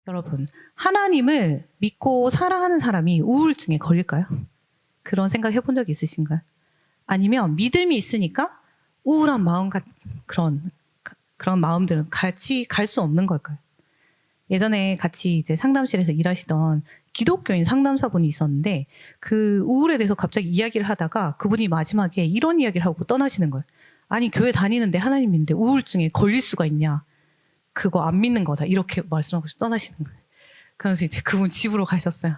여러분, 하나님을 믿고 사랑하는 사람이 우울증에 걸릴까요? 그런 생각 해본 적 있으신가요? 아니면 믿음이 있으니까 우울한 마음 그런 마음들은 같이 갈 수 없는 걸까요? 예전에 같이 이제 상담실에서 일하시던 기독교인 상담사분이 있었는데 그 우울에 대해서 갑자기 이야기를 하다가 그분이 마지막에 이런 이야기를 하고 떠나시는 거예요. 아니, 교회 다니는데 하나님 믿는데 우울증에 걸릴 수가 있냐? 그거 안 믿는 거다. 이렇게 말씀하고 떠나시는 거예요. 그래서 이제 그분 집으로 가셨어요.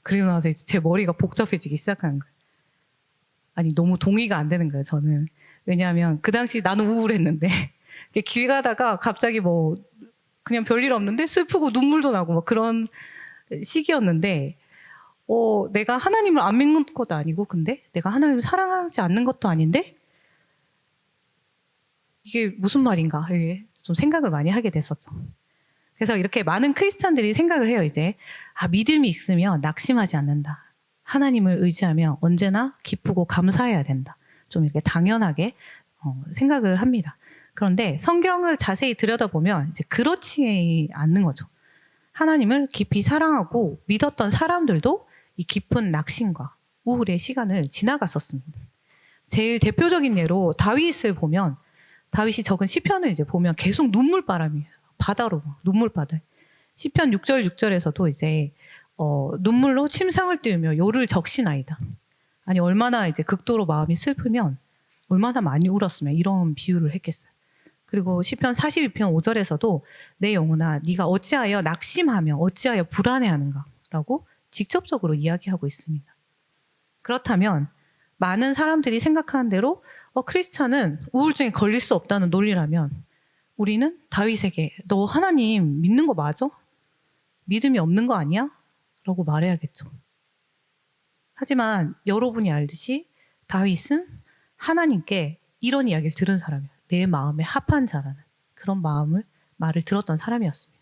그리고 나서 이제 제 머리가 복잡해지기 시작하는 거예요. 아니, 너무 동의가 안 되는 거예요, 저는. 왜냐하면 그 당시 나는 우울했는데 길 가다가 갑자기 뭐 그냥 별일 없는데 슬프고 눈물도 나고 막 그런 시기였는데 내가 하나님을 안 믿는 것도 아니고 근데 내가 하나님을 사랑하지 않는 것도 아닌데 이게 무슨 말인가 이게 좀 생각을 많이 하게 됐었죠. 그래서 이렇게 많은 크리스찬들이 생각을 해요. 이제 믿음이 있으면 낙심하지 않는다. 하나님을 의지하며 언제나 기쁘고 감사해야 된다. 좀 이렇게 당연하게 생각을 합니다. 그런데 성경을 자세히 들여다보면 이제 그렇지 않는 거죠. 하나님을 깊이 사랑하고 믿었던 사람들도 이 깊은 낙심과 우울의 시간을 지나갔었습니다. 제일 대표적인 예로 다윗을 보면 다윗이 적은 시편을 이제 보면 계속 눈물바람이에요. 바다로 눈물바다. 시편 6절 6절에서도 이제 눈물로 침상을 띄우며 요를 적시나이다. 아니 얼마나 이제 극도로 마음이 슬프면 얼마나 많이 울었으면 이런 비유를 했겠어요. 그리고 시편 42편 5절에서도 내 영혼아 네가 어찌하여 낙심하며 어찌하여 불안해하는가 라고 직접적으로 이야기하고 있습니다. 그렇다면 많은 사람들이 생각하는 대로 크리스찬은 우울증에 걸릴 수 없다는 논리라면 우리는 다윗에게 너 하나님 믿는 거 맞아? 믿음이 없는 거 아니야? 라고 말해야겠죠. 하지만 여러분이 알듯이 다윗은 하나님께 이런 이야기를 들은 사람이에요. 내 마음에 합한 자라는 그런 말을 들었던 사람이었습니다.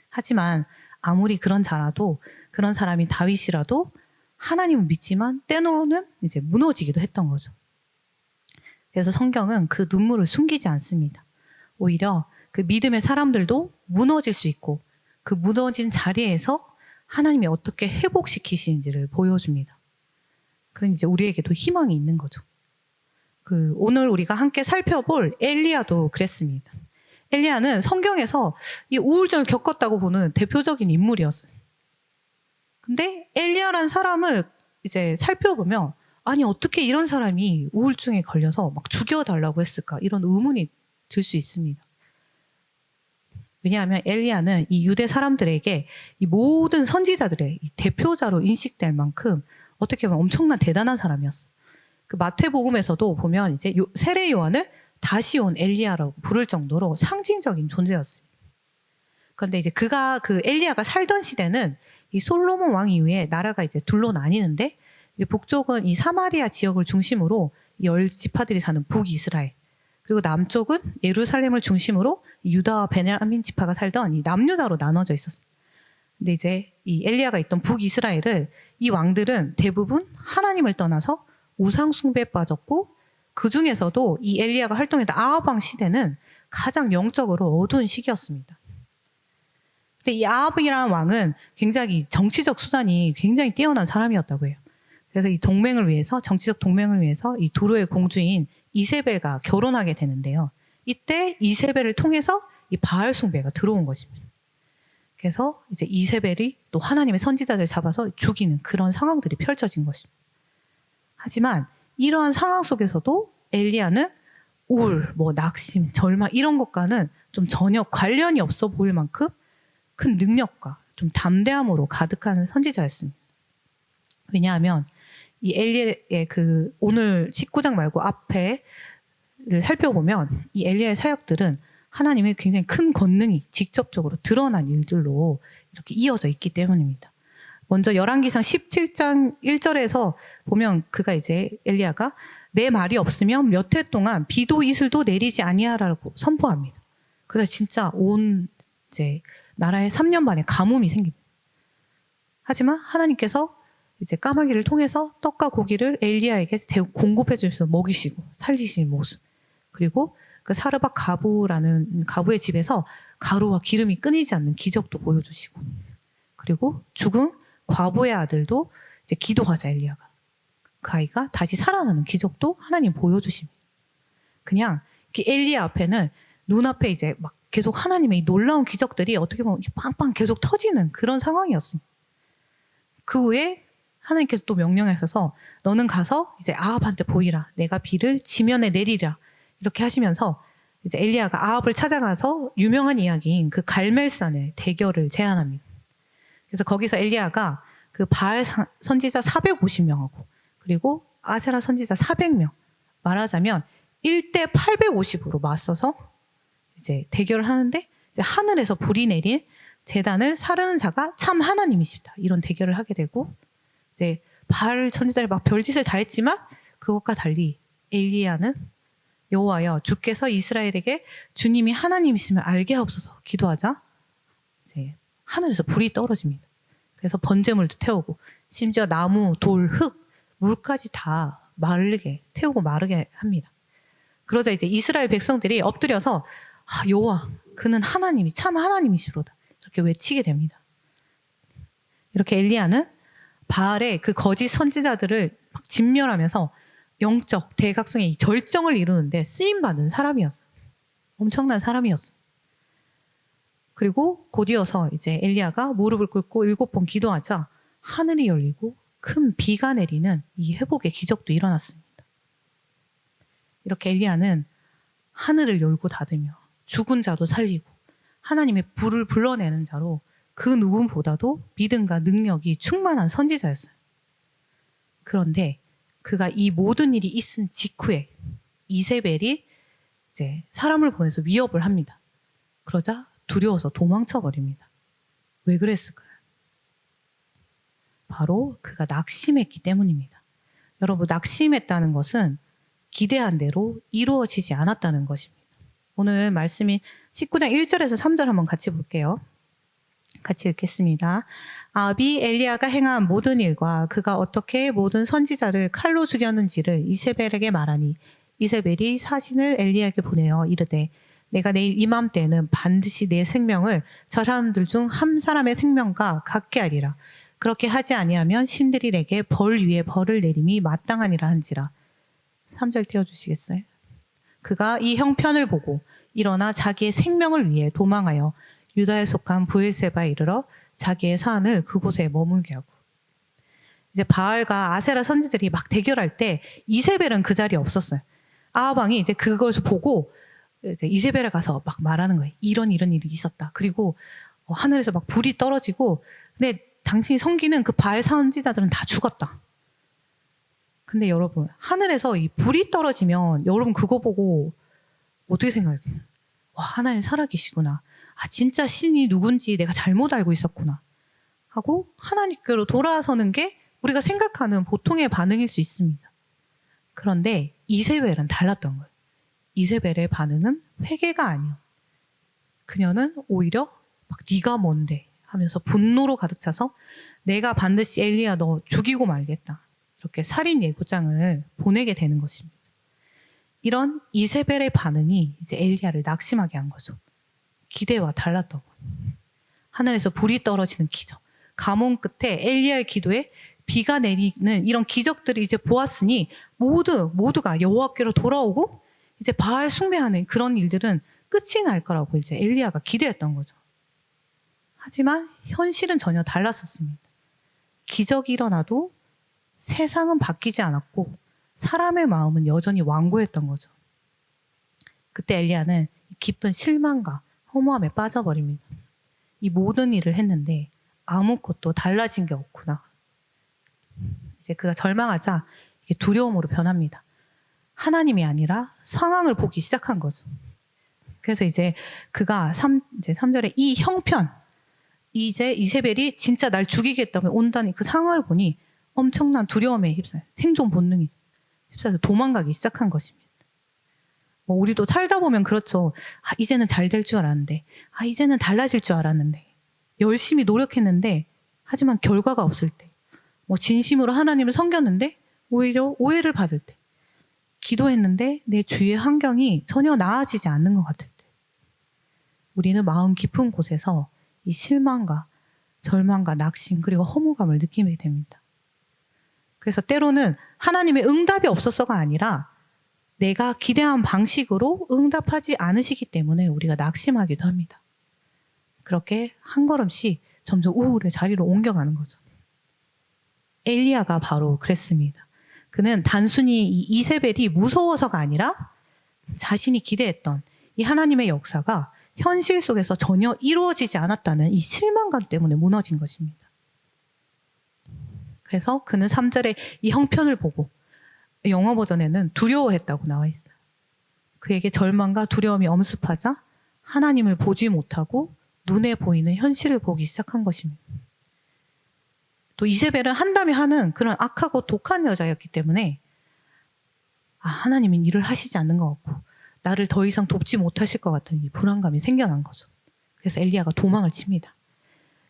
하지만 아무리 그런 자라도 그런 사람이 다윗이라도 하나님을 믿지만 때로는 이제 무너지기도 했던 거죠. 그래서 성경은 그 눈물을 숨기지 않습니다. 오히려 그 믿음의 사람들도 무너질 수 있고 그 무너진 자리에서 하나님이 어떻게 회복시키시는지를 보여줍니다. 그럼 이제 우리에게도 희망이 있는 거죠. 오늘 우리가 함께 살펴볼 엘리야도 그랬습니다. 엘리야는 성경에서 이 우울증을 겪었다고 보는 대표적인 인물이었어요. 근데 엘리야라는 사람을 이제 살펴보면 아니 어떻게 이런 사람이 우울증에 걸려서 막 죽여달라고 했을까 이런 의문이 들 수 있습니다. 왜냐하면 엘리야는 이 유대 사람들에게 이 모든 선지자들의 이 대표자로 인식될 만큼 어떻게 보면 엄청난 대단한 사람이었어요. 그 마태복음에서도 보면 이제 세례 요한을 다시 온 엘리야라고 부를 정도로 상징적인 존재였습니다. 그런데 이제 그 엘리야가 살던 시대는 이 솔로몬 왕 이후에 나라가 이제 둘로 나뉘는데 이제 북쪽은 이 사마리아 지역을 중심으로 10지파들이 사는 북이스라엘, 그리고 남쪽은 예루살렘을 중심으로 유다와 베냐민 지파가 살던 이 남유다로 나눠져 있었어요. 근데 이제 이 엘리야가 있던 북이스라엘을 이 왕들은 대부분 하나님을 떠나서 우상 숭배에 빠졌고 그 중에서도 이 엘리야가 활동했던 아합 왕 시대는 가장 영적으로 어두운 시기였습니다. 근데 이 아합이라는 왕은 굉장히 정치적 수단이 굉장히 뛰어난 사람이었다고 해요. 그래서 이 정치적 동맹을 위해서 이 두로의 공주인 이세벨과 결혼하게 되는데요. 이때 이세벨을 통해서 이 바알 숭배가 들어온 것입니다. 그래서 이제 이세벨이 또 하나님의 선지자들을 잡아서 죽이는 그런 상황들이 펼쳐진 것입니다. 하지만 이러한 상황 속에서도 엘리야는 우울, 낙심, 절망 이런 것과는 좀 전혀 관련이 없어 보일 만큼 큰 능력과 좀 담대함으로 가득한 선지자였습니다. 왜냐하면 이 엘리야의 오늘 19장 말고 앞에를 살펴보면 이 엘리야의 사역들은 하나님의 굉장히 큰 권능이 직접적으로 드러난 일들로 이렇게 이어져 있기 때문입니다. 먼저 열왕기상 17장 1절에서 보면 엘리야가 내 말이 없으면 몇 해 동안 비도 이슬도 내리지 아니하라고 선포합니다. 그래서 진짜 온 나라에 3년 만에 가뭄이 생깁니다. 하지만 하나님께서 이제 까마귀를 통해서 떡과 고기를 엘리야에게 공급해 주셔서 먹이시고 살리시는 모습. 그리고 그 사르밧 가부의 집에서 가루와 기름이 끊이지 않는 기적도 보여주시고, 그리고 죽은 과부의 아들도 이제 기도하자 엘리야가, 그 아이가 다시 살아나는 기적도 하나님 보여주십니다. 그냥 엘리야 앞에는 눈앞에 이제 막 계속 하나님의 이 놀라운 기적들이 어떻게 보면 빵빵 계속 터지는 그런 상황이었습니다. 그 후에 하나님께서 또 명령하셔서 너는 가서 이제 아합한테 보이라. 내가 비를 지면에 내리라. 이렇게 하시면서 이제 엘리야가 아합을 찾아가서 유명한 이야기인 그 갈멜산의 대결을 제안합니다. 그래서 거기서 엘리야가 그 바알 선지자 450명하고 그리고 아세라 선지자 400명, 말하자면 1대 850으로 맞서서 이제 대결을 하는데, 이제 하늘에서 불이 내린 제단을 사르는 자가 참 하나님이시다. 이런 대결을 하게 되고, 이제 바알 선지자를 막 별짓을 다 했지만 그것과 달리 엘리야는 여호와여 주께서 이스라엘에게 주님이 하나님이심을 알게 하옵소서 기도하자 이제 하늘에서 불이 떨어집니다. 그래서 번제물도 태우고 심지어 나무, 돌, 흙, 물까지 다 마르게 태우고 마르게 합니다. 그러자 이제 이스라엘 백성들이 엎드려서 여호와 그는 하나님이 참 하나님이시로다 이렇게 외치게 됩니다. 이렇게 엘리야는 바알의 그 거짓 선지자들을 막 진멸하면서 영적 대각성의 절정을 이루는데 쓰임받은 사람이었어요. 엄청난 사람이었어요. 그리고 곧이어서 이제 엘리야가 무릎을 꿇고 7번 기도하자 하늘이 열리고 큰 비가 내리는 이 회복의 기적도 일어났습니다. 이렇게 엘리야는 하늘을 열고 닫으며 죽은 자도 살리고 하나님의 불을 불러내는 자로 그 누구보다도 믿음과 능력이 충만한 선지자였어요. 그런데 그가 이 모든 일이 있은 직후에 이세벨이 이제 사람을 보내서 위협을 합니다. 그러자 두려워서 도망쳐 버립니다. 왜 그랬을까요? 바로 그가 낙심했기 때문입니다. 여러분, 낙심했다는 것은 기대한 대로 이루어지지 않았다는 것입니다. 오늘 말씀이 19장 1절에서 3절 한번 같이 볼게요. 같이 읽겠습니다. 아합이 엘리야가 행한 모든 일과 그가 어떻게 모든 선지자를 칼로 죽였는지를 이세벨에게 말하니 이세벨이 사신을 엘리야에게 보내어 이르되 내가 내일 이맘때에는 반드시 내 생명을 저 사람들 중 한 사람의 생명과 같게 하리라. 그렇게 하지 아니하면 신들이 내게 벌 위에 벌을 내림이 마땅하니라 한지라. 3절 띄워주시겠어요? 그가 이 형편을 보고 일어나 자기의 생명을 위해 도망하여 유다에 속한 브엘세바에 이르러 자기의 산을 그곳에 머물게 하고, 이제 바알과 아세라 선지들이 막 대결할 때 이세벨은 그 자리에 없었어요. 아합 왕이 이제 그것을 보고 이제 이세벨에 가서 막 말하는 거예요. 이런 일이 있었다. 그리고 하늘에서 막 불이 떨어지고, 근데 당신이 섬기는 그 바알 선지자들은 다 죽었다. 근데 여러분, 하늘에서 이 불이 떨어지면 여러분 그거 보고 어떻게 생각하세요? 와, 하나님 살아계시구나. 아, 진짜 신이 누군지 내가 잘못 알고 있었구나 하고 하나님께로 돌아서는 게 우리가 생각하는 보통의 반응일 수 있습니다. 그런데 이세벨은 달랐던 거예요. 이세벨의 반응은 회개가 아니요. 그녀는 오히려 막 네가 뭔데 하면서 분노로 가득 차서 내가 반드시 엘리야 너 죽이고 말겠다. 이렇게 살인 예고장을 보내게 되는 것입니다. 이런 이세벨의 반응이 이제 엘리야를 낙심하게 한 거죠. 기대와 달랐던 거예요. 하늘에서 불이 떨어지는 기적, 가뭄 끝에 엘리야의 기도에 비가 내리는 이런 기적들을 이제 보았으니 모두가 여호와께로 돌아오고 이제 바알 숭배하는 그런 일들은 끝이 날 거라고 이제 엘리야가 기대했던 거죠. 하지만 현실은 전혀 달랐었습니다. 기적이 일어나도 세상은 바뀌지 않았고 사람의 마음은 여전히 완고했던 거죠. 그때 엘리야는 깊은 실망과 허무함에 빠져버립니다. 이 모든 일을 했는데 아무것도 달라진 게 없구나. 이제 그가 절망하자 이게 두려움으로 변합니다. 하나님이 아니라 상황을 보기 시작한 거죠. 그래서 이제 그가 3절에 이 형편, 이제 이세벨이 진짜 날 죽이겠다고 온다니 그 상황을 보니 엄청난 두려움에 휩싸여 생존 본능이 휩싸여서 도망가기 시작한 것입니다. 우리도 살다 보면 그렇죠. 아, 이제는 잘 될 줄 알았는데, 아, 이제는 달라질 줄 알았는데, 열심히 노력했는데, 하지만 결과가 없을 때, 진심으로 하나님을 섬겼는데, 오히려 오해를 받을 때, 기도했는데 내 주위의 환경이 전혀 나아지지 않는 것 같을 때, 우리는 마음 깊은 곳에서 이 실망과 절망과 낙심 그리고 허무감을 느끼게 됩니다. 그래서 때로는 하나님의 응답이 없었어가 아니라 내가 기대한 방식으로 응답하지 않으시기 때문에 우리가 낙심하기도 합니다. 그렇게 한 걸음씩 점점 우울의 자리로 옮겨가는 거죠. 엘리야가 바로 그랬습니다. 그는 단순히 이 이세벨이 무서워서가 아니라 자신이 기대했던 이 하나님의 역사가 현실 속에서 전혀 이루어지지 않았다는 이 실망감 때문에 무너진 것입니다. 그래서 그는 3절에 이 형편을 보고 영어 버전에는 두려워했다고 나와 있어요. 그에게 절망과 두려움이 엄습하자 하나님을 보지 못하고 눈에 보이는 현실을 보기 시작한 것입니다. 또 이세벨은 한담이 하는 그런 악하고 독한 여자였기 때문에 하나님은 일을 하시지 않는 것 같고 나를 더 이상 돕지 못하실 것 같은 이 불안감이 생겨난 거죠. 그래서 엘리야가 도망을 칩니다.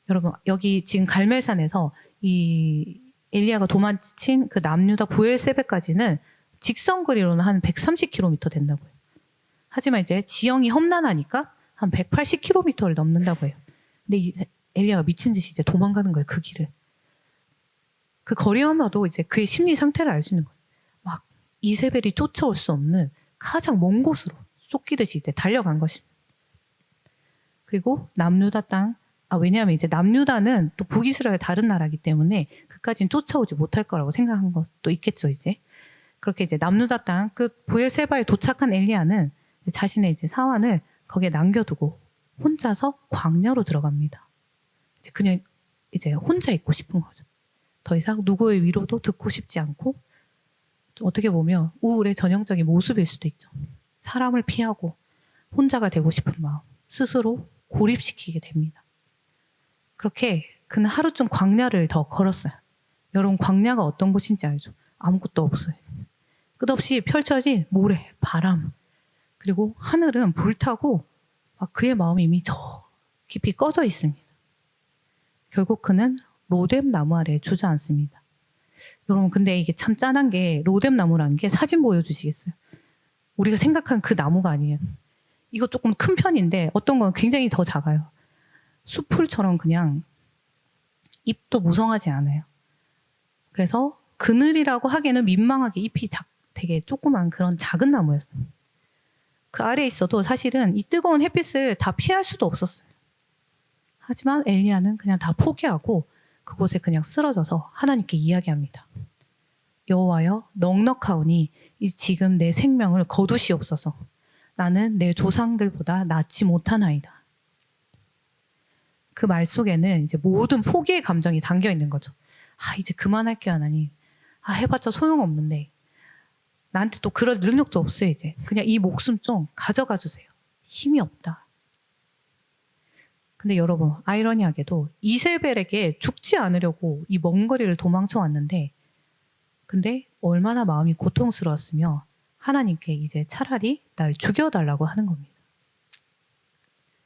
여러분 여기 지금 갈멜산에서 이 엘리야가 도망친 그 남유다 부엘세베까지는 직선거리로는 한 130km 된다고요. 하지만 이제 지형이 험난하니까 한 180km를 넘는다고 해요. 근데 이 엘리야가 미친 듯이 이제 도망가는 거예요. 그 길을. 그 거리만 봐도 이제 그의 심리 상태를 알 수 있는 거예요. 막 이세벨이 쫓아올 수 없는 가장 먼 곳으로 쫓기듯이 이제 달려간 것입니다. 그리고 남유다 땅, 왜냐하면 이제 남유다는 또 북이스라엘 다른 나라이기 때문에 그까지는 쫓아오지 못할 거라고 생각한 것도 있겠죠, 이제. 그렇게 이제 남유다 땅, 그 부엘세바에 도착한 엘리야는 자신의 이제 사환을 거기에 남겨두고 혼자서 광야로 들어갑니다. 이제 그냥 이제 혼자 있고 싶은 거죠. 더 이상 누구의 위로도 듣고 싶지 않고 어떻게 보면 우울의 전형적인 모습일 수도 있죠. 사람을 피하고 혼자가 되고 싶은 마음 스스로 고립시키게 됩니다. 그렇게 그는 하루쯤 광야를 더 걸었어요. 여러분 광야가 어떤 곳인지 알죠? 아무것도 없어요. 끝없이 펼쳐진 모래, 바람 그리고 하늘은 불타고 그의 마음이 이미 저 깊이 꺼져 있습니다. 결국 그는 로뎀 나무 아래에 주저앉습니다. 여러분 근데 이게 참 짠한 게 로뎀 나무라는 게 사진 보여주시겠어요? 우리가 생각한 그 나무가 아니에요. 이거 조금 큰 편인데 어떤 건 굉장히 더 작아요. 숲풀처럼 그냥 잎도 무성하지 않아요. 그래서 그늘이라고 하기에는 민망하게 잎이 되게 조그만 그런 작은 나무였어요. 그 아래에 있어도 사실은 이 뜨거운 햇빛을 다 피할 수도 없었어요. 하지만 엘리야는 그냥 다 포기하고 그곳에 그냥 쓰러져서 하나님께 이야기합니다. 여호와여 넉넉하오니 지금 내 생명을 거두시옵소서. 나는 내 조상들보다 낫지 못하나이다. 그 말 속에는 이제 모든 포기의 감정이 담겨 있는 거죠. 이제 그만할게요 하나님. 해봤자 소용없는데 나한테 또 그럴 능력도 없어요. 이제 그냥 이 목숨 좀 가져가 주세요. 힘이 없다. 근데 여러분 아이러니하게도 이세벨에게 죽지 않으려고 이 먼 거리를 도망쳐 왔는데 근데 얼마나 마음이 고통스러웠으며 하나님께 이제 차라리 날 죽여달라고 하는 겁니다.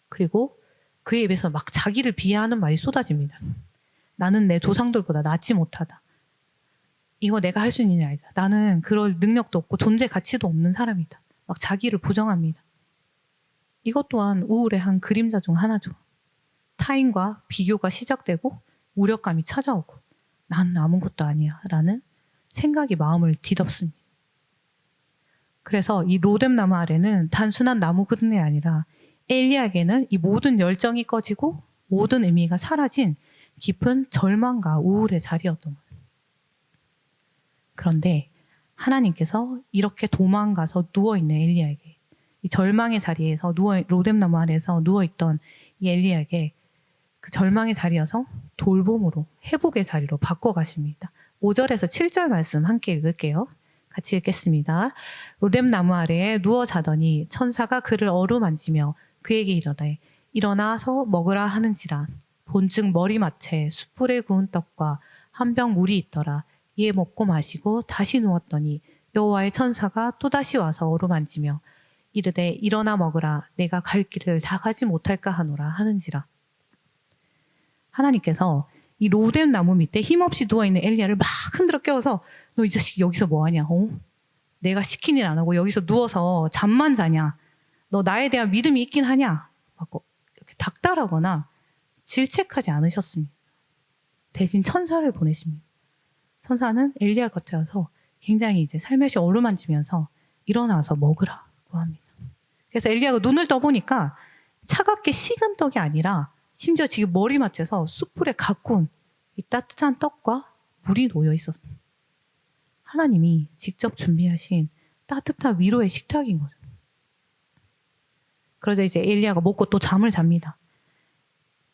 그리고 그의 입에서 막 자기를 비하하는 말이 쏟아집니다. 나는 내 조상들보다 낫지 못하다. 이거 내가 할 수 있는 일 아니다. 나는 그럴 능력도 없고 존재 가치도 없는 사람이다. 막 자기를 부정합니다. 이것 또한 우울의 한 그림자 중 하나죠. 타인과 비교가 시작되고 무력감이 찾아오고 난 아무것도 아니야 라는 생각이 마음을 뒤덮습니다. 그래서 이 로뎀 나무 아래는 단순한 나무 그늘이 아니라 엘리야에게는 이 모든 열정이 꺼지고 모든 의미가 사라진 깊은 절망과 우울의 자리였던 거예요. 그런데 하나님께서 이렇게 도망가서 누워있는 엘리야에게 이 절망의 자리에서 로뎀 나무 아래에서 누워있던 이 엘리야에게 그 절망의 자리여서 돌봄으로 회복의 자리로 바꿔가십니다. 5절에서 7절 말씀 함께 읽을게요. 같이 읽겠습니다. 로뎀 나무 아래에 누워 자더니 천사가 그를 어루만지며 그에게 이르되 일어나서 먹으라 하는지라. 본즉 머리맡에 숯불에 구운 떡과 한 병 물이 있더라. 이에 먹고 마시고 다시 누웠더니 여호와의 천사가 또다시 와서 어루만지며 이르되 일어나 먹으라. 내가 갈 길을 다 가지 못할까 하노라 하는지라. 하나님께서 이 로뎀 나무 밑에 힘없이 누워있는 엘리야를 막 흔들어 깨워서 너 이 자식 여기서 뭐하냐? 내가 시킨 일 안 하고 여기서 누워서 잠만 자냐? 너 나에 대한 믿음이 있긴 하냐? 닥달하거나 질책하지 않으셨습니다. 대신 천사를 보내십니다. 천사는 엘리야 곁에 와서 굉장히 이제 살며시 어루만지면서 일어나서 먹으라고 합니다. 그래서 엘리야가 눈을 떠보니까 차갑게 식은 떡이 아니라 심지어 지금 머리맡에서 숯불에 갖고 온 이 따뜻한 떡과 물이 놓여 있었어요. 하나님이 직접 준비하신 따뜻한 위로의 식탁인 거죠. 그러자 이제 엘리야가 먹고 또 잠을 잡니다.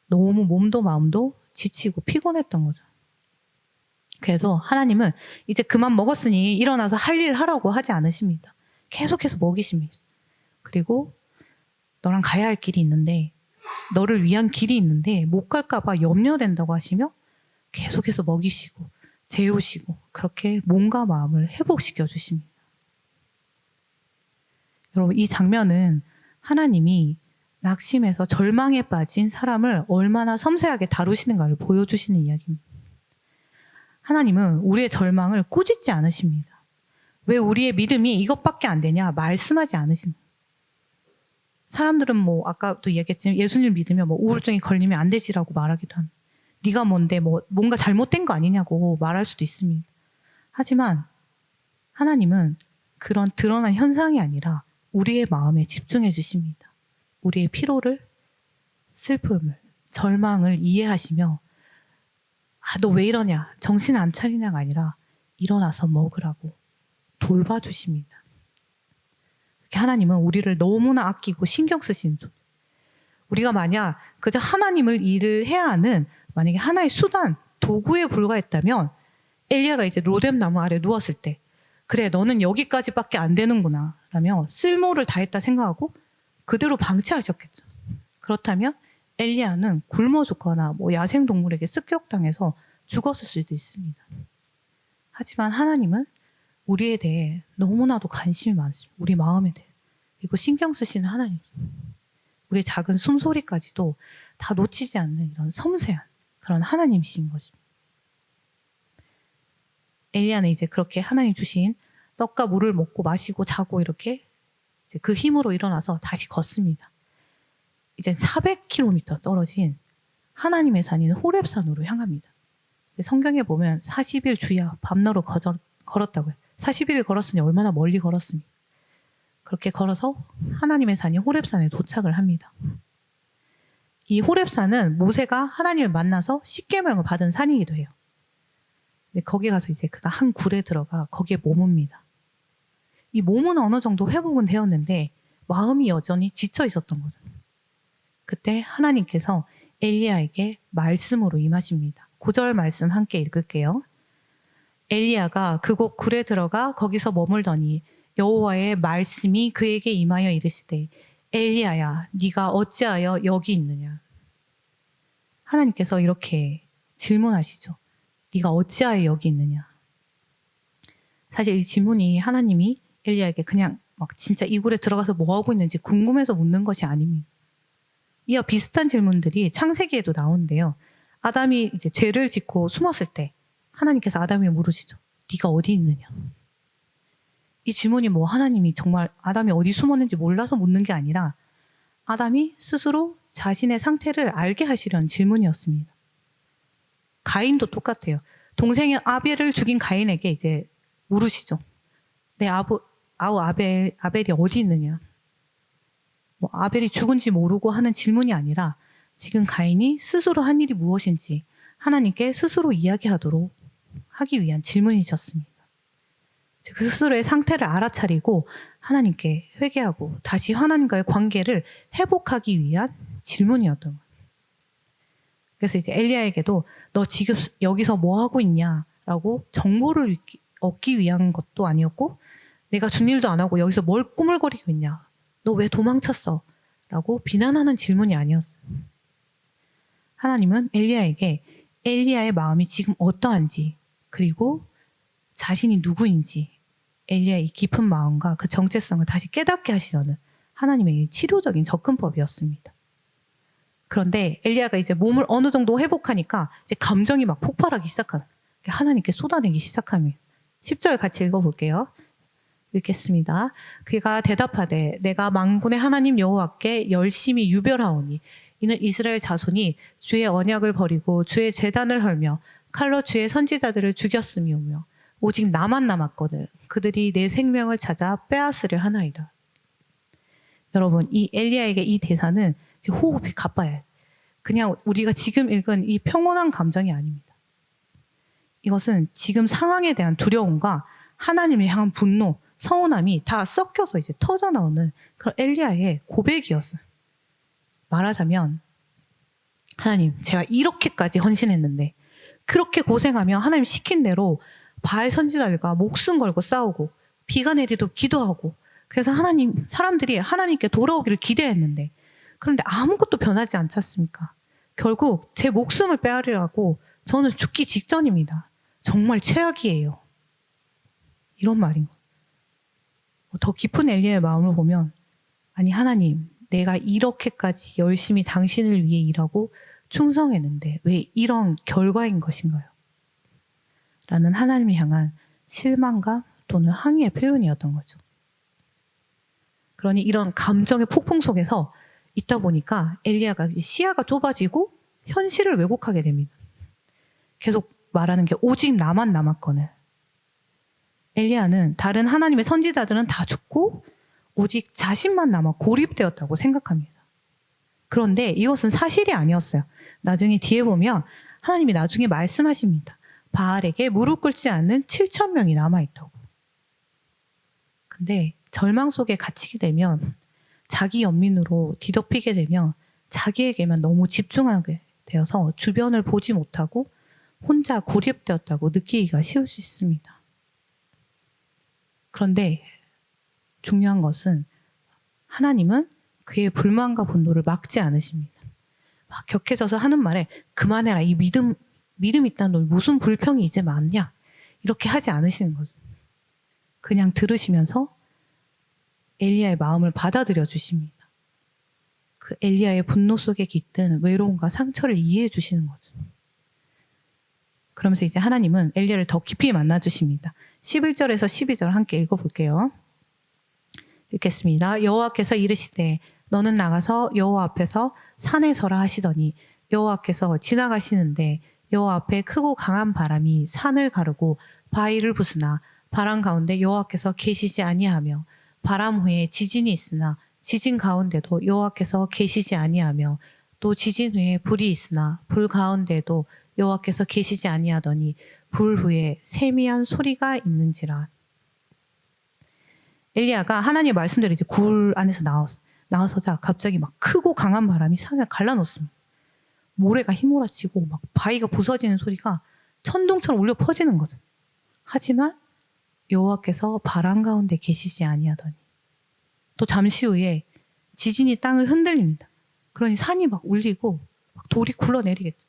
너무 몸도 마음도 지치고 피곤했던 거죠. 그래도 하나님은 이제 그만 먹었으니 일어나서 할 일 하라고 하지 않으십니다. 계속해서 먹이십니다. 그리고 너랑 가야 할 길이 있는데, 너를 위한 길이 있는데 못 갈까 봐 염려된다고 하시며 계속해서 먹이시고 재우시고 그렇게 몸과 마음을 회복시켜 주십니다. 여러분, 이 장면은 하나님이 낙심해서 절망에 빠진 사람을 얼마나 섬세하게 다루시는가를 보여주시는 이야기입니다. 하나님은 우리의 절망을 꾸짖지 않으십니다. 왜 우리의 믿음이 이것밖에 안 되냐 말씀하지 않으십니다. 사람들은 뭐 아까도 얘기했지만 예수님을 믿으면 뭐 우울증이 걸리면 안 되지라고 말하기도 합니다. 네가 뭔데 뭐 뭔가 잘못된 거 아니냐고 말할 수도 있습니다. 하지만 하나님은 그런 드러난 현상이 아니라 우리의 마음에 집중해 주십니다. 우리의 피로를, 슬픔을, 절망을 이해하시며 너 왜 이러냐, 정신 안 차리냐가 아니라 일어나서 먹으라고 돌봐주십니다. 하나님은 우리를 너무나 아끼고 신경 쓰시는 분. 우리가 만약 그저 하나님을 일을 해야 하는 만약에 하나의 수단, 도구에 불과했다면 엘리야가 이제 로뎀 나무 아래 누웠을 때 그래 너는 여기까지밖에 안 되는구나 라며 쓸모를 다했다 생각하고 그대로 방치하셨겠죠. 그렇다면 엘리야는 굶어 죽거나 뭐 야생동물에게 습격당해서 죽었을 수도 있습니다. 하지만 하나님은 우리에 대해 너무나도 관심이 많으십니다. 우리 마음에 대해. 그리고 신경 쓰시는 하나님. 우리의 작은 숨소리까지도 다 놓치지 않는 이런 섬세한 그런 하나님이신 것입니다. 엘리야는 이제 그렇게 하나님 주신 떡과 물을 먹고 마시고 자고 이렇게 이제 그 힘으로 일어나서 다시 걷습니다. 이제 400km 떨어진 하나님의 산인 호렙산으로 향합니다. 성경에 보면 40일 주야 밤낮으로 걸었다고요. 40일 걸었으니 얼마나 멀리 걸었습니까? 그렇게 걸어서 하나님의 산인 호렙산에 도착을 합니다. 이 호렙산은 모세가 하나님을 만나서 십계명을 받은 산이기도 해요. 근데 거기 가서 이제 그가 한 굴에 들어가 거기에 머뭅니다. 이 몸은 어느 정도 회복은 되었는데 마음이 여전히 지쳐 있었던 거죠. 그때 하나님께서 엘리야에게 말씀으로 임하십니다. 9절 말씀 함께 읽을게요. 엘리야가 그곳 굴에 들어가 거기서 머물더니 여호와의 말씀이 그에게 임하여 이르시되 엘리야야 네가 어찌하여 여기 있느냐. 하나님께서 이렇게 질문하시죠. 네가 어찌하여 여기 있느냐. 사실 이 질문이 하나님이 엘리야에게 그냥 막 진짜 이 굴에 들어가서 뭐 하고 있는지 궁금해서 묻는 것이 아닙니다. 이와 비슷한 질문들이 창세기에도 나오는데요. 아담이 이제 죄를 짓고 숨었을 때 하나님께서 아담에게 물으시죠. 네가 어디 있느냐. 이 질문이 뭐 하나님이 정말 아담이 어디 숨었는지 몰라서 묻는 게 아니라 아담이 스스로 자신의 상태를 알게 하시려는 질문이었습니다. 가인도 똑같아요. 동생인 아벨을 죽인 가인에게 이제 물으시죠. 내 아벨이 어디 있느냐. 뭐 아벨이 죽은지 모르고 하는 질문이 아니라 지금 가인이 스스로 한 일이 무엇인지 하나님께 스스로 이야기하도록 하기 위한 질문이셨습니다. 그 스스로의 상태를 알아차리고 하나님께 회개하고 다시 하나님과의 관계를 회복하기 위한 질문이었던 거예요. 그래서 이제 엘리야에게도 너 지금 여기서 뭐 하고 있냐라고 정보를 얻기 위한 것도 아니었고 내가 준 일도 안 하고 여기서 뭘 꾸물거리고 있냐. 너 왜 도망쳤어? 라고 비난하는 질문이 아니었어요. 하나님은 엘리야에게 엘리야의 마음이 지금 어떠한지 그리고 자신이 누구인지 엘리야의 깊은 마음과 그 정체성을 다시 깨닫게 하시려는 하나님의 치료적인 접근법이었습니다. 그런데 엘리야가 이제 몸을 어느 정도 회복하니까 이제 감정이 막 폭발하기 시작하는 하나님께 쏟아내기 시작합니다. 10절 같이 읽어볼게요. 읽겠습니다. 그가 대답하되 내가 만군의 하나님 여호와께 열심히 유별하오니 이는 이스라엘 자손이 주의 언약을 버리고 주의 제단을 헐며 칼로 주의 선지자들을 죽였음이오며 오직 나만 남았거늘 그들이 내 생명을 찾아 빼앗으려 하나이다. 여러분, 이 엘리야에게 이 대사는 호흡이 가빠요. 그냥 우리가 지금 읽은 이 평온한 감정이 아닙니다. 이것은 지금 상황에 대한 두려움과 하나님을 향한 분노, 서운함이 다 섞여서 이제 터져나오는 그런 엘리야의 고백이었어요. 말하자면 하나님, 제가 이렇게까지 헌신했는데 그렇게 고생하며 하나님 시킨 대로 바알 선지자들과 목숨 걸고 싸우고 비가 내리도 기도하고 그래서 하나님, 사람들이 하나님께 돌아오기를 기대했는데 그런데 아무것도 변하지 않지 않습니까? 결국 제 목숨을 빼앗으려고 저는 죽기 직전입니다. 정말 최악이에요. 이런 말인 거예요. 더 깊은 엘리야의 마음을 보면 아니 하나님, 내가 이렇게까지 열심히 당신을 위해 일하고 충성했는데 왜 이런 결과인 것인가요? 라는 하나님을 향한 실망감 또는 항의의 표현이었던 거죠. 그러니 이런 감정의 폭풍 속에서 있다 보니까 엘리야가 시야가 좁아지고 현실을 왜곡하게 됩니다. 계속 말하는 게 오직 나만 남았거늘. 엘리야는 다른 하나님의 선지자들은 다 죽고 오직 자신만 남아 고립되었다고 생각합니다. 그런데 이것은 사실이 아니었어요. 나중에 뒤에 보면 하나님이 나중에 말씀하십니다. 바알에게 무릎 꿇지 않는 7,000명이 남아있다고. 근데 절망 속에 갇히게 되면 자기 연민으로 뒤덮이게 되면 자기에게만 너무 집중하게 되어서 주변을 보지 못하고 혼자 고립되었다고 느끼기가 쉬울 수 있습니다. 그런데 중요한 것은 하나님은 그의 불만과 분노를 막지 않으십니다. 막 격해져서 하는 말에 그만해라, 이 믿음 있다는 너 무슨 불평이 이제 많냐, 이렇게 하지 않으시는 거죠. 그냥 들으시면서 엘리야의 마음을 받아들여 주십니다. 그 엘리야의 분노 속에 깃든 외로움과 상처를 이해해 주시는 거죠. 그러면서 이제 하나님은 엘리야를 더 깊이 만나 주십니다. 11절에서 12절 함께 읽어볼게요. 읽겠습니다. 여호와께서 이르시되 너는 나가서 여호와 앞에서 산에 서라 하시더니 여호와께서 지나가시는데 여호와 앞에 크고 강한 바람이 산을 가르고 바위를 부수나 바람 가운데 여호와께서 계시지 아니하며 바람 후에 지진이 있으나 지진 가운데도 여호와께서 계시지 아니하며 또 지진 후에 불이 있으나 불 가운데도 여호와께서 계시지 아니하더니 불 후에 세미한 소리가 있는지라. 엘리야가 하나님의 말씀대로 이제 굴 안에서 나와서자 갑자기 막 크고 강한 바람이 산을 갈라놓습니다. 모래가 휘몰아치고 막 바위가 부서지는 소리가 천둥처럼 울려 퍼지는 거죠. 하지만 여호와께서 바람 가운데 계시지 아니하더니 또 잠시 후에 지진이 땅을 흔들립니다. 그러니 산이 막 울리고 막 돌이 굴러내리겠죠.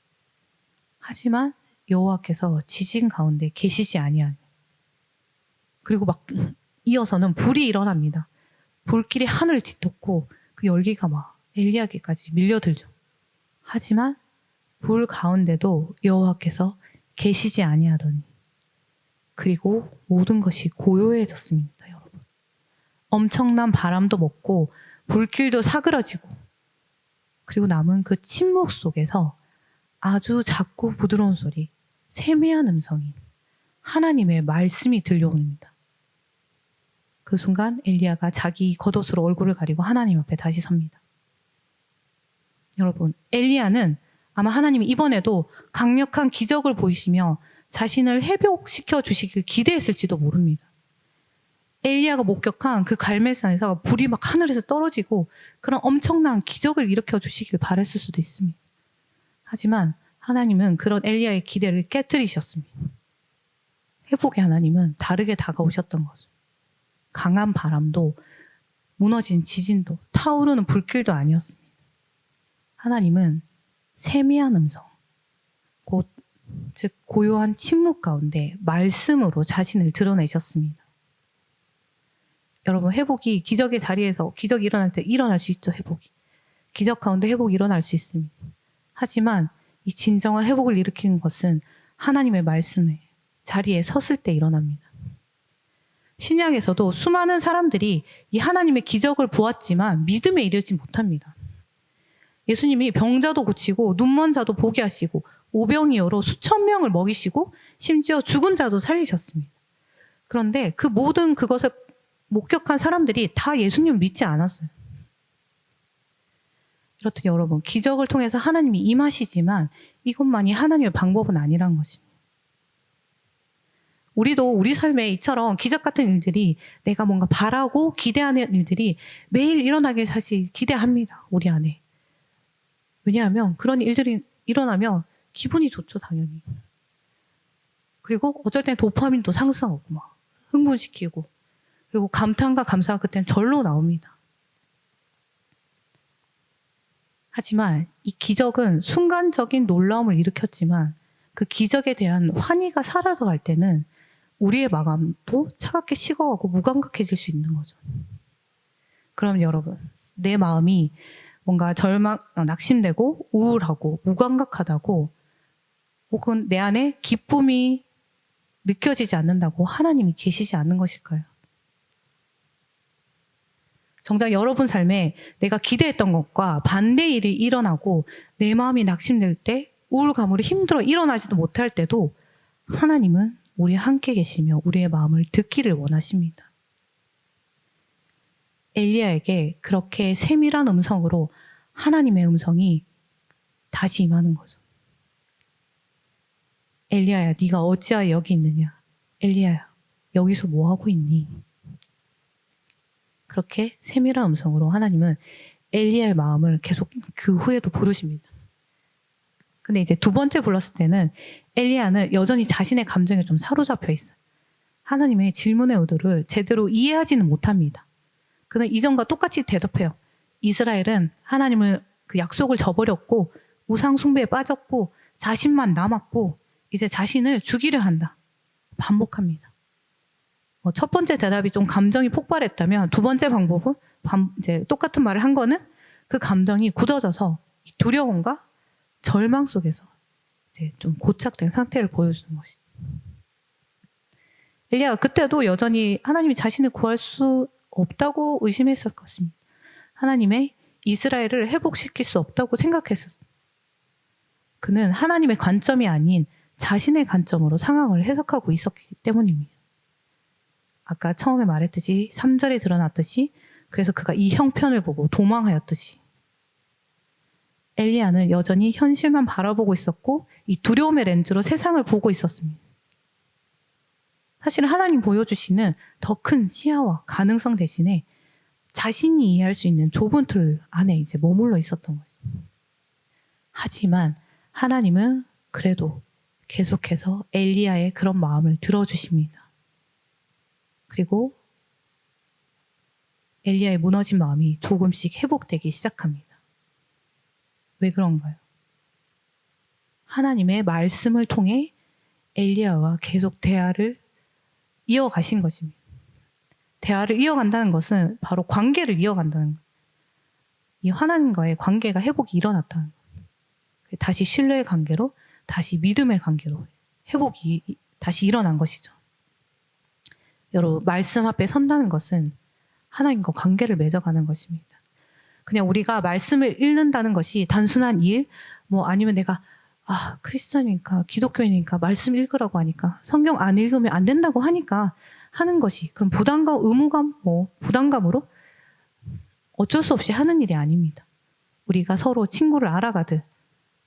하지만 여호와께서 지진 가운데 계시지 아니하니. 그리고 막 이어서는 불이 일어납니다. 불길이 하늘을 뒤덮고 그 열기가 막 엘리야에게까지 밀려들죠. 하지만 불 가운데도 여호와께서 계시지 아니하더니. 그리고 모든 것이 고요해졌습니다, 여러분. 엄청난 바람도 먹고 불길도 사그러지고 그리고 남은 그 침묵 속에서 아주 작고 부드러운 소리, 세미한 음성이 하나님의 말씀이 들려옵니다. 그 순간 엘리야가 자기 겉옷으로 얼굴을 가리고 하나님 앞에 다시 섭니다. 여러분, 엘리야는 아마 하나님이 이번에도 강력한 기적을 보이시며 자신을 회복시켜 주시길 기대했을지도 모릅니다. 엘리야가 목격한 그 갈멜산에서 불이 막 하늘에서 떨어지고 그런 엄청난 기적을 일으켜 주시길 바랬을 수도 있습니다. 하지만 하나님은 그런 엘리야의 기대를 깨뜨리셨습니다. 회복의 하나님은 다르게 다가오셨던 거죠. 강한 바람도 무너진 지진도 타오르는 불길도 아니었습니다. 하나님은 세미한 음성, 즉 고요한 침묵 가운데 말씀으로 자신을 드러내셨습니다. 여러분, 회복이 기적의 자리에서 기적이 일어날 때 일어날 수 있죠. 회복이. 기적 가운데 회복이 일어날 수 있습니다. 하지만 이 진정한 회복을 일으키는 것은 하나님의 말씀의 자리에 섰을 때 일어납니다. 신약에서도 수많은 사람들이 이 하나님의 기적을 보았지만 믿음에 이르지 못합니다. 예수님이 병자도 고치고 눈먼 자도 보게 하시고 오병이어로 수천 명을 먹이시고 심지어 죽은 자도 살리셨습니다. 그런데 그 모든 그것을 목격한 사람들이 다 예수님을 믿지 않았어요. 이렇듯 여러분, 기적을 통해서 하나님이 임하시지만 이것만이 하나님의 방법은 아니라는 것입니다. 우리도 우리 삶에 이처럼 기적 같은 일들이, 내가 뭔가 바라고 기대하는 일들이 매일 일어나길 사실 기대합니다. 우리 안에. 왜냐하면 그런 일들이 일어나면 기분이 좋죠, 당연히. 그리고 어쩔 땐 도파민도 상승하고 막 흥분시키고, 그리고 감탄과 감사가 그때는 절로 나옵니다. 하지만 이 기적은 순간적인 놀라움을 일으켰지만 그 기적에 대한 환희가 사라져갈 때는 우리의 마음도 차갑게 식어가고 무감각해질 수 있는 거죠. 그럼 여러분, 내 마음이 뭔가 낙심되고 우울하고 무감각하다고, 혹은 내 안에 기쁨이 느껴지지 않는다고 하나님이 계시지 않는 것일까요? 정작 여러분 삶에 내가 기대했던 것과 반대의 일이 일어나고 내 마음이 낙심될 때, 우울감으로 힘들어 일어나지도 못할 때도 하나님은 우리 함께 계시며 우리의 마음을 듣기를 원하십니다. 엘리야에게 그렇게 세밀한 음성으로 하나님의 음성이 다시 임하는 거죠. 엘리야야, 네가 어찌하여 여기 있느냐? 엘리야야, 여기서 뭐 하고 있니? 그렇게 세밀한 음성으로 하나님은 엘리야의 마음을 계속 그 후에도 부르십니다. 근데 이제 두 번째 불렀을 때는 엘리야는 여전히 자신의 감정에 좀 사로잡혀 있어요. 하나님의 질문의 의도를 제대로 이해하지는 못합니다. 그는 이전과 똑같이 대답해요. 이스라엘은 하나님을 그 약속을 저버렸고 우상 숭배에 빠졌고 자신만 남았고 이제 자신을 죽이려 한다. 반복합니다. 첫 번째 대답이 좀 감정이 폭발했다면 두 번째 방법은 이제 똑같은 말을 한 거는 그 감정이 굳어져서 두려움과 절망 속에서 이제 좀 고착된 상태를 보여주는 것이죠. 엘리야가 그때도 여전히 하나님이 자신을 구할 수 없다고 의심했을 것입니다. 하나님의 이스라엘을 회복시킬 수 없다고 생각했었어요. 그는 하나님의 관점이 아닌 자신의 관점으로 상황을 해석하고 있었기 때문입니다. 아까 처음에 말했듯이 3절에 드러났듯이, 그래서 그가 이 형편을 보고 도망하였듯이 엘리야는 여전히 현실만 바라보고 있었고 이 두려움의 렌즈로 세상을 보고 있었습니다. 사실 하나님 보여주시는 더 큰 시야와 가능성 대신에 자신이 이해할 수 있는 좁은 틀 안에 이제 머물러 있었던 거죠. 하지만 하나님은 그래도 계속해서 엘리야의 그런 마음을 들어주십니다. 그리고 엘리야의 무너진 마음이 조금씩 회복되기 시작합니다. 왜 그런가요? 하나님의 말씀을 통해 엘리야와 계속 대화를 이어가신 것입니다. 대화를 이어간다는 것은 바로 관계를 이어간다는 거예요. 이 하나님과의 관계가 회복이 일어났다는 거예요. 다시 신뢰의 관계로, 다시 믿음의 관계로 회복이 다시 일어난 것이죠. 여러분, 말씀 앞에 선다는 것은 하나님과 관계를 맺어가는 것입니다. 그냥 우리가 말씀을 읽는다는 것이 단순한 일, 아니면 내가 크리스찬이니까, 기독교인이니까 말씀 읽으라고 하니까, 성경 안 읽으면 안 된다고 하니까 하는 것이, 그럼 부담감, 의무감, 부담감으로 어쩔 수 없이 하는 일이 아닙니다. 우리가 서로 친구를 알아가듯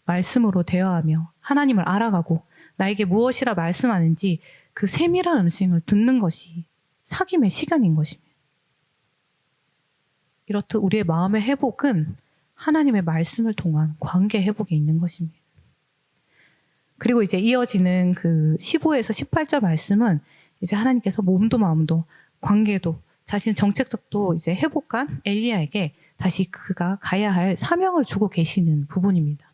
말씀으로 대화하며 하나님을 알아가고 나에게 무엇이라 말씀하는지 그 세밀한 음성을 듣는 것이 사귐의 시간인 것입니다. 이렇듯 우리의 마음의 회복은 하나님의 말씀을 통한 관계 회복에 있는 것입니다. 그리고 이제 이어지는 그 15에서 18절 말씀은 이제 하나님께서 몸도 마음도 관계도 자신의 정책적도 이제 회복한 엘리야에게 다시 그가 가야 할 사명을 주고 계시는 부분입니다.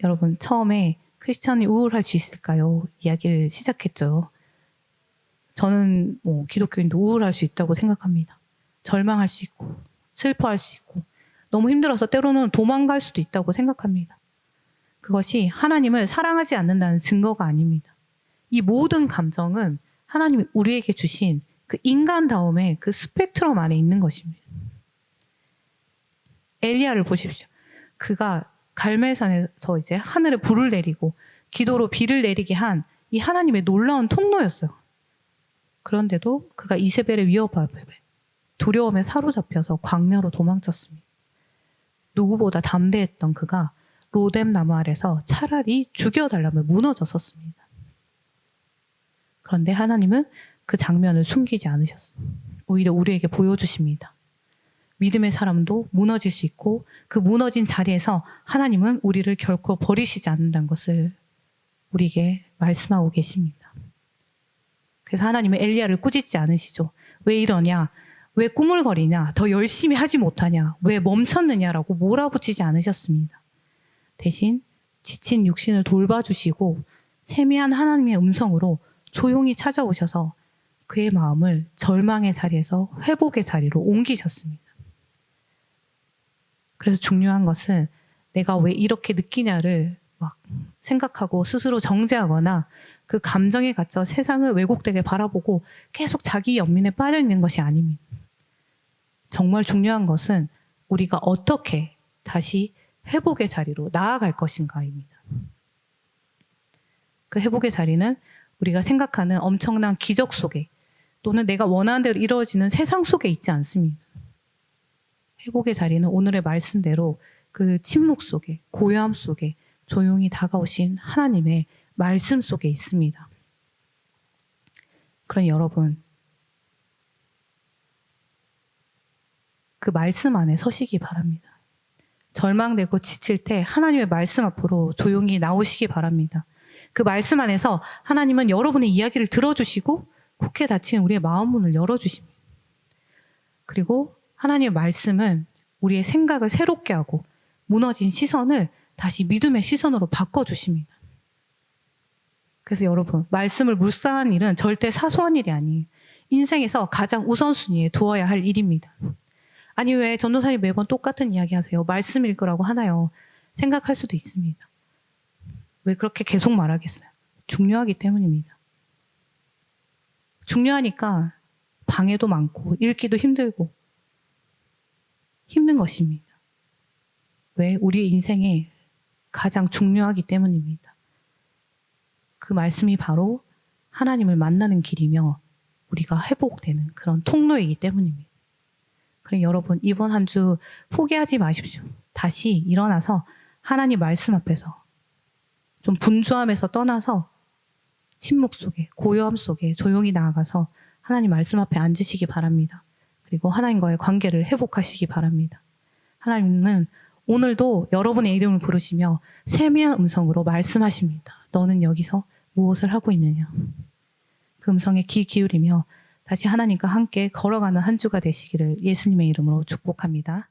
여러분, 처음에 크리스찬이 우울할 수 있을까요? 이야기를 시작했죠. 저는 기독교인도 우울할 수 있다고 생각합니다. 절망할 수 있고 슬퍼할 수 있고 너무 힘들어서 때로는 도망갈 수도 있다고 생각합니다. 그것이 하나님을 사랑하지 않는다는 증거가 아닙니다. 이 모든 감정은 하나님이 우리에게 주신 그 인간다움의 그 스펙트럼 안에 있는 것입니다. 엘리야를 보십시오. 그가 갈멜산에서 이제 하늘에 불을 내리고 기도로 비를 내리게 한 이 하나님의 놀라운 통로였어요. 그런데도 그가 이세벨의 위협 앞에 두려움에 사로잡혀서 광야로 도망쳤습니다. 누구보다 담대했던 그가 로뎀 나무 아래서 차라리 죽여달라며 무너졌었습니다. 그런데 하나님은 그 장면을 숨기지 않으셨어요. 오히려 우리에게 보여주십니다. 믿음의 사람도 무너질 수 있고 그 무너진 자리에서 하나님은 우리를 결코 버리시지 않는다는 것을 우리에게 말씀하고 계십니다. 그래서 하나님은 엘리야를 꾸짖지 않으시죠. 왜 이러냐? 왜 꾸물거리냐? 더 열심히 하지 못하냐? 왜 멈췄느냐라고 몰아붙이지 않으셨습니다. 대신 지친 육신을 돌봐주시고 세미한 하나님의 음성으로 조용히 찾아오셔서 그의 마음을 절망의 자리에서 회복의 자리로 옮기셨습니다. 그래서 중요한 것은 내가 왜 이렇게 느끼냐를 막 생각하고 스스로 정죄하거나 그 감정에 갇혀 세상을 왜곡되게 바라보고 계속 자기 연민에 빠져 있는 것이 아닙니다. 정말 중요한 것은 우리가 어떻게 다시 회복의 자리로 나아갈 것인가입니다. 그 회복의 자리는 우리가 생각하는 엄청난 기적 속에 또는 내가 원하는 대로 이루어지는 세상 속에 있지 않습니다. 회복의 자리는 오늘의 말씀대로 그 침묵 속에, 고요함 속에 조용히 다가오신 하나님의 말씀 속에 있습니다. 그러니 여러분, 그 말씀 안에 서시기 바랍니다. 절망되고 지칠 때 하나님의 말씀 앞으로 조용히 나오시기 바랍니다. 그 말씀 안에서 하나님은 여러분의 이야기를 들어주시고 굳게 닫힌 우리의 마음 문을 열어주십니다. 그리고 하나님의 말씀은 우리의 생각을 새롭게 하고 무너진 시선을 다시 믿음의 시선으로 바꿔주십니다. 그래서 여러분, 말씀을 묵상하는 일은 절대 사소한 일이 아니에요. 인생에서 가장 우선순위에 두어야 할 일입니다. 아니 왜 전도사님 매번 똑같은 이야기 하세요? 말씀 읽으라고 하나요? 생각할 수도 있습니다. 왜 그렇게 계속 말하겠어요? 중요하기 때문입니다. 중요하니까 방해도 많고 읽기도 힘들고 힘든 것입니다. 왜? 우리의 인생에 가장 중요하기 때문입니다. 그 말씀이 바로 하나님을 만나는 길이며 우리가 회복되는 그런 통로이기 때문입니다. 그럼 여러분, 이번 한 주 포기하지 마십시오. 다시 일어나서 하나님 말씀 앞에서 좀 분주함에서 떠나서 침묵 속에, 고요함 속에 조용히 나아가서 하나님 말씀 앞에 앉으시기 바랍니다. 그리고 하나님과의 관계를 회복하시기 바랍니다. 하나님은 오늘도 여러분의 이름을 부르시며 세미한 음성으로 말씀하십니다. 너는 여기서 무엇을 하고 있느냐? 그 음성에 귀 기울이며 다시 하나님과 함께 걸어가는 한 주가 되시기를 예수님의 이름으로 축복합니다.